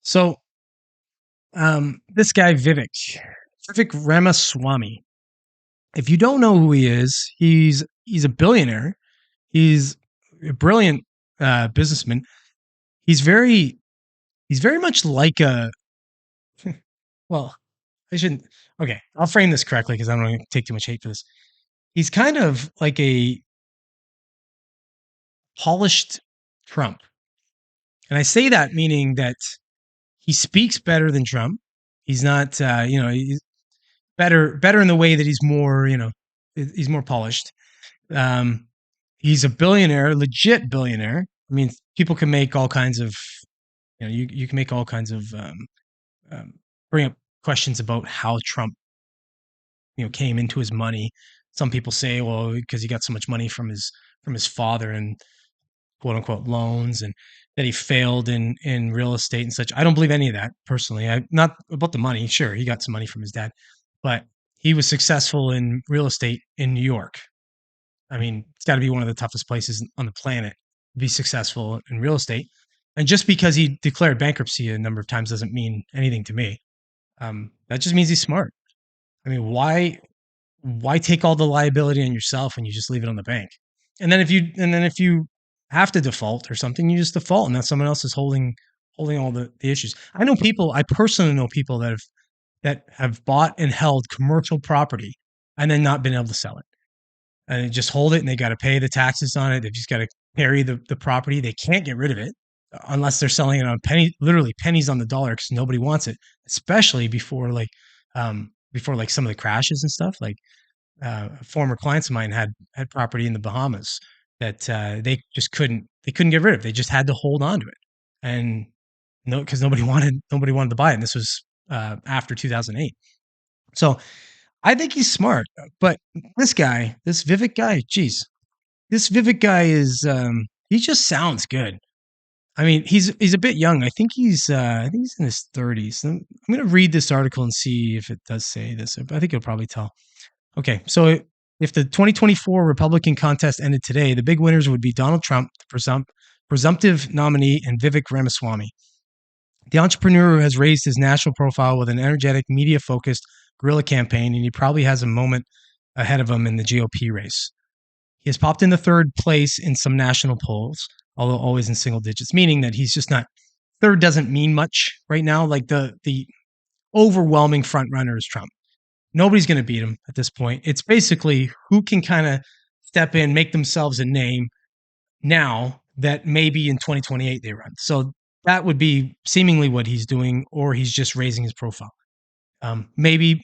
So, this guy Vivek Ramaswamy. If you don't know who he is, he's a billionaire. He's a brilliant businessman. He's very he's very much like a well. I shouldn't. Okay, I'll frame this correctly because I don't want to take too much hate for this. He's kind of like a polished Trump, and I say that meaning that he speaks better than Trump. He's not, he's better in the way that he's more, he's more polished. Um, he's a billionaire, legit billionaire. I mean, people can make all kinds of, you can make all kinds of, um, bring up questions about how Trump, came into his money. Some people say, well, because he got so much money from his father and quote unquote loans, and that he failed in real estate and such. I don't believe any of that personally. I not about the money. Sure, he got some money from his dad, but he was successful in real estate in New York. I mean, it's got to be one of the toughest places on the planet to be successful in real estate. And just because he declared bankruptcy a number of times doesn't mean anything to me. That just means he's smart. I mean, why take all the liability on yourself when you just leave it on the bank? And then if you have to default or something, you just default, and then someone else is holding all the issues. I personally know people that have bought and held commercial property and then not been able to sell it, and they just hold it, and they got to pay the taxes on it. They've just got to carry the property. They can't get rid of it unless they're selling it on literally pennies on the dollar, because nobody wants it, especially before like some of the crashes and stuff. Like former clients of mine had property in the Bahamas that they couldn't get rid of. They just had to hold on to it, and no, because nobody wanted to buy it. And this was after 2008. So I think he's smart, but this Vivek guy, geez, this Vivek guy he just sounds good. I mean, he's a bit young. I think he's in his 30s. I'm going to read this article and see if it does say this. I think you'll probably tell. Okay, so if the 2024 Republican contest ended today, the big winners would be Donald Trump, the presumptive nominee, and Vivek Ramaswamy. The entrepreneur has raised his national profile with an energetic, media-focused guerrilla campaign, and he probably has a moment ahead of him in the GOP race. He has popped into third place in some national polls, although always in single digits, meaning that he's just not. Third doesn't mean much right now. Like the overwhelming front runner is Trump. Nobody's going to beat him at this point. It's basically who can kind of step in, make themselves a name now that maybe in 2028 they run. So that would be seemingly what he's doing, or he's just raising his profile. Maybe,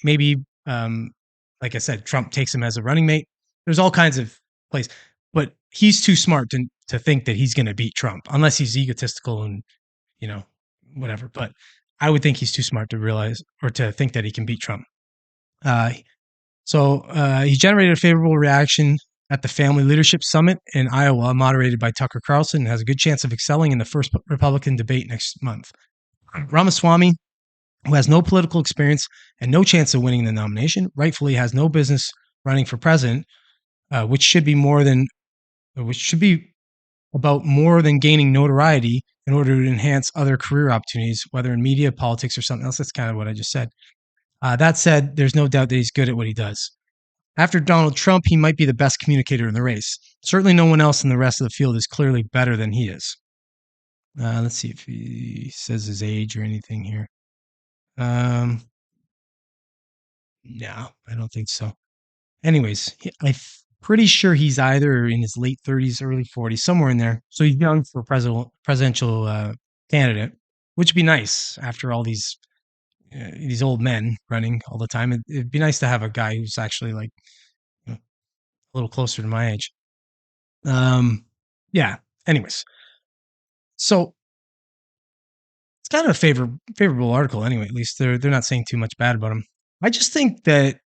like I said, Trump takes him as a running mate. There's all kinds of plays, but he's too smart to think that he's going to beat Trump, unless he's egotistical and you know whatever. But I would think he's too smart to realize or to think that he can beat Trump. Uh, he generated a favorable reaction at the Family Leadership Summit in Iowa, moderated by Tucker Carlson, and has a good chance of excelling in the first Republican debate next month. Ramaswamy, who has no political experience and no chance of winning the nomination, rightfully has no business running for president, which should be about more than gaining notoriety in order to enhance other career opportunities, whether in media, politics, or something else. That's kind of what I just said. That said, there's no doubt that he's good at what he does. After Donald Trump, he might be the best communicator in the race. Certainly no one else in the rest of the field is clearly better than he is. Let's see if he says his age or anything here. No, I don't think so. Anyways, I'm pretty sure he's either in his late 30s, early 40s, somewhere in there. So he's young for presidential candidate, which would be nice after all these old men running all the time. It'd be nice to have a guy who's actually like a little closer to my age. Yeah. Anyways, so it's kind of a favorable article anyway. At least they're not saying too much bad about him. I just think that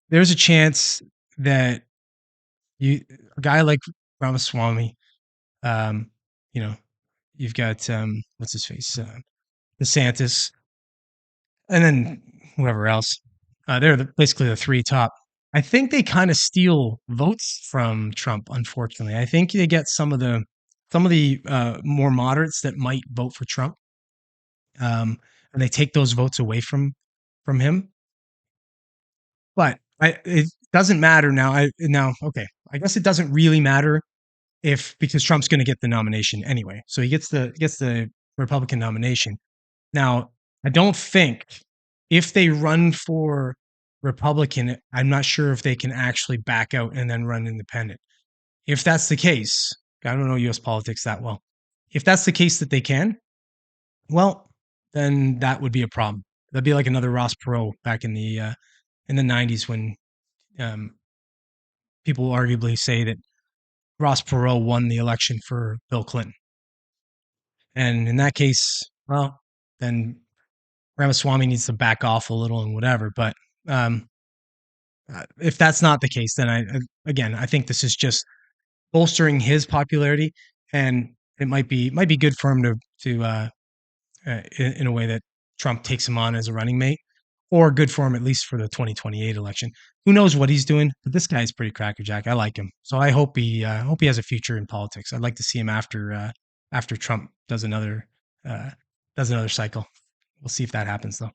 there's a chance that a guy like Ramaswamy, um, you know, you've got what's his face, DeSantis, and then whoever else. They're basically the three top. I think they kind of steal votes from Trump. Unfortunately, I think they get some of the more moderates that might vote for Trump. and they take those votes away from him. But it doesn't matter now. Okay, I guess it doesn't really matter if because Trump's going to get the nomination anyway, so he gets the Republican nomination. Now, I don't think if they run for Republican, I'm not sure if they can actually back out and then run independent. If that's the case, I don't know U.S. politics that well. If that's the case that they can, well, then that would be a problem. That'd be like another Ross Perot back in the '90s when um, people arguably say that Ross Perot won the election for Bill Clinton. And in that case, well, then Ramaswamy needs to back off a little and whatever. But um, if that's not the case, then again, I think this is just bolstering his popularity, and it might be good for him to in a way that Trump takes him on as a running mate, or good for him at least for the 2028 election. Who knows what he's doing? But this guy's pretty crackerjack. I like him, so I hope he has a future in politics. I'd like to see him after Trump uh, does another cycle. We'll see if that happens though.